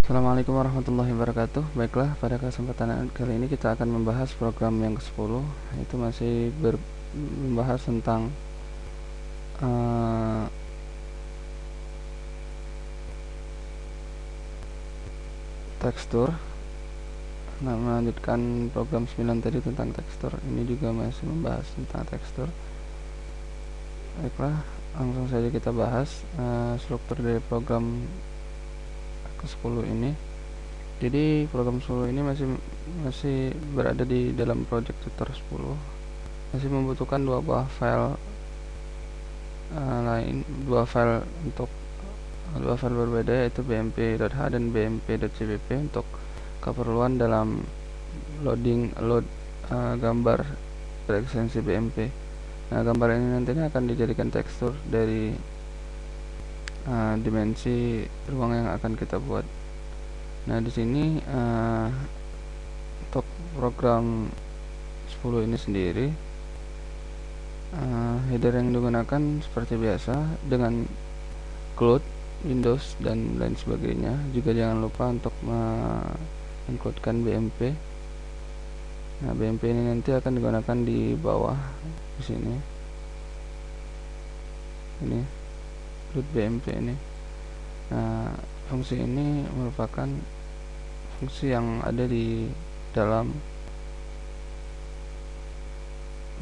Assalamualaikum warahmatullahi wabarakatuh. Baiklah, pada kesempatan kali ini kita akan membahas program yang ke-10. Itu masih membahas tentang uh, tekstur. Nah, melanjutkan program 9 tadi tentang tekstur. Ini juga masih membahas tentang tekstur. Baiklah, langsung saja kita bahas struktur dari program ke-10 ini. Jadi program 10 ini masih berada di dalam project tutor 10. Masih membutuhkan dua buah file dua file berbeda, yaitu bmp.h dan bmp.cpp untuk keperluan dalam load gambar berekstensi BMP. Nah, gambar ini nantinya akan dijadikan tekstur dari dimensi ruang yang akan kita buat. Nah, di sini untuk program 10 ini sendiri, header yang digunakan seperti biasa dengan include Windows dan lain sebagainya. Juga jangan lupa untuk includekan BMP. Nah, BMP ini nanti akan digunakan di bawah di sini. Ini include BMP ini. Nah, fungsi ini merupakan fungsi yang ada di dalam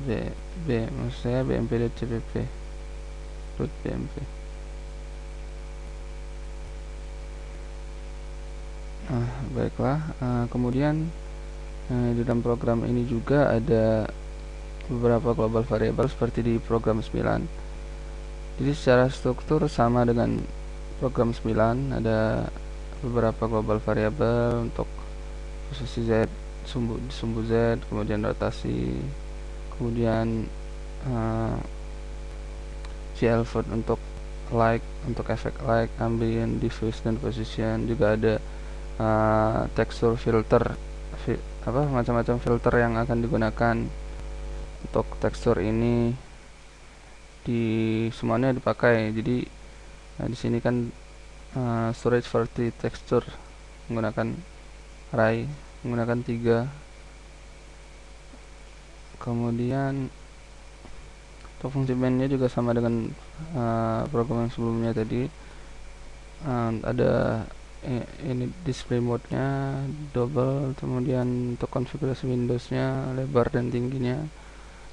maksud saya bmp.cpp root bmp. Baiklah, kemudian di dalam program ini juga ada beberapa global variable seperti di program 9. Jadi secara struktur sama dengan program 9, ada beberapa global variable untuk posisi Z, sumbu Z, kemudian rotasi, kemudian clvote untuk like, untuk efek like, ambient, diffuse, dan position. Juga ada tekstur filter, macam-macam filter yang akan digunakan untuk tekstur ini semuanya dipakai. Jadi di sini kan storage for the texture menggunakan array, menggunakan 3. Kemudian untuk fungsi main-nya juga sama dengan program yang sebelumnya tadi. Ada ini display mode-nya double, kemudian untuk konfigurasi Windows-nya lebar dan tingginya,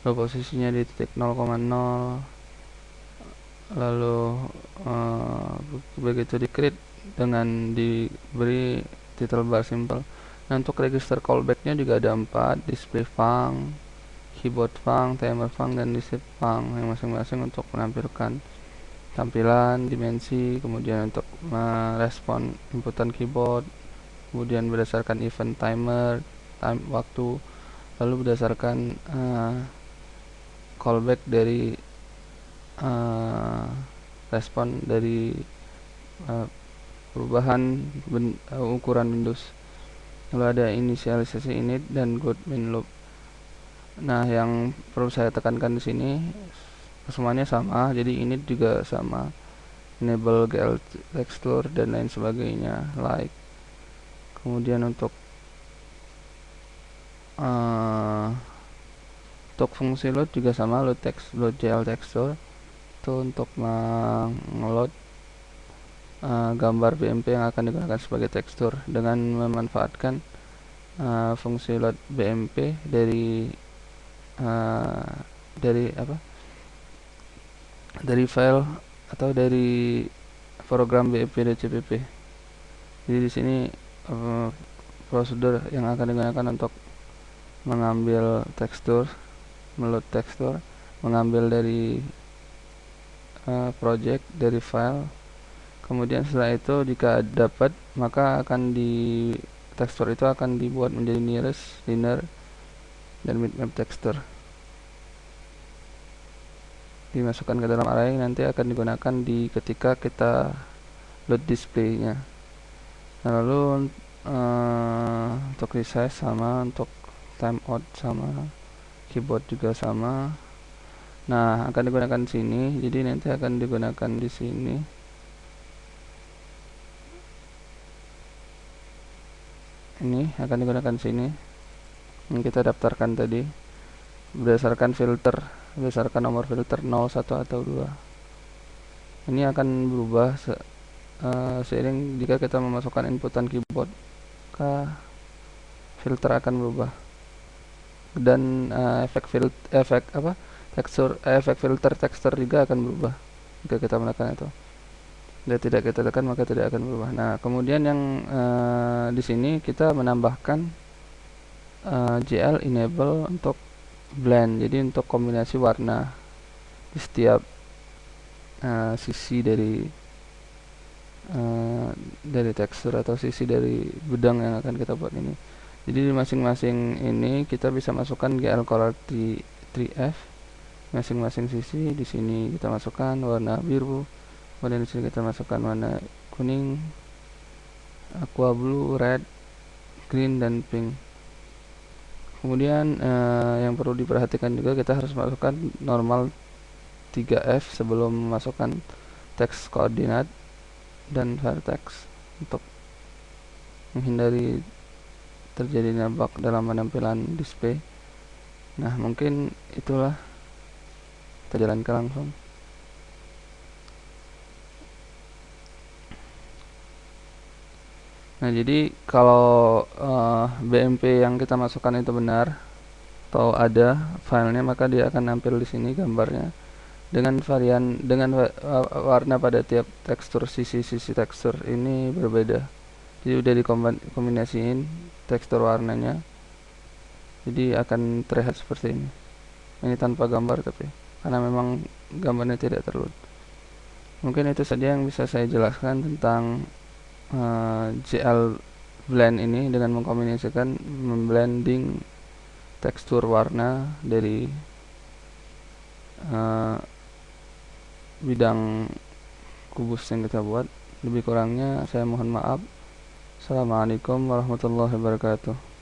lalu posisinya di titik 0,0, lalu begitu di create dengan diberi title bar simple. Nah, untuk register callback-nya juga ada 4, display func, keyboard func, timer func, dan receive func, yang masing-masing untuk menampilkan tampilan, dimensi, kemudian untuk merespon inputan keyboard, kemudian berdasarkan event timer, waktu, lalu berdasarkan callback dari respon dari perubahan ukuran Windows. Lalu ada inisialisasi init dan good main loop. Nah, yang perlu saya tekankan di sini semuanya sama, jadi init juga sama, enable GL texture dan lain sebagainya, like. Kemudian untuk fungsi load juga sama, load GL texture itu untuk mengeload gambar BMP yang akan digunakan sebagai tekstur dengan memanfaatkan fungsi load BMP dari file atau dari program bmp.cpp. Jadi di sini prosedur yang akan digunakan untuk mengambil tekstur, meload tekstur, mengambil dari project, dari file. Kemudian setelah itu jika dapat, maka tekstur itu akan dibuat menjadi nearest, linear, dan bitmap tekstur, dimasukkan ke dalam array, nanti akan digunakan ketika kita load display-nya. Nah, lalu untuk resize sama, untuk timeout sama, keyboard juga sama. Nah, akan digunakan di sini, jadi nanti akan digunakan di sini. ini akan digunakan sini yang kita daftarkan tadi berdasarkan nomor filter 0, 1 atau 2. Ini akan berubah seiring jika kita memasukkan inputan keyboard, maka filter akan berubah dan efek filter tekstur juga akan berubah jika kita menekan itu. Jika tidak kita tekan maka tidak akan berubah. Nah, kemudian yang di sini kita menambahkan GL enable untuk blend. Jadi untuk kombinasi warna di setiap sisi dari tekstur atau sisi dari bedang yang akan kita buat ini. Jadi di masing-masing ini kita bisa masukkan GL color 3F masing-masing sisi. Di sini kita masukkan warna biru, kemudian di sini kita masukkan warna kuning, aqua blue, red, green, dan pink. Kemudian yang perlu diperhatikan juga kita harus masukkan normal 3F sebelum memasukkan teks koordinat dan vertex untuk menghindari terjadinya bug dalam penampilan display. Nah, mungkin itulah, kita jalankan langsung. Nah, jadi kalau BMP yang kita masukkan itu benar atau ada filenya, maka dia akan nampil di sini gambarnya dengan warna pada tiap tekstur. Sisi tekstur ini berbeda, jadi udah dikombinasiin tekstur warnanya, jadi akan terlihat seperti ini tanpa gambar, tapi karena memang gambarnya tidak terload. Mungkin itu saja yang bisa saya jelaskan tentang GL blend ini dengan mengkombinasikan memblending tekstur warna dari bidang kubus yang kita buat. Lebih kurangnya saya mohon maaf. Assalamualaikum warahmatullahi wabarakatuh.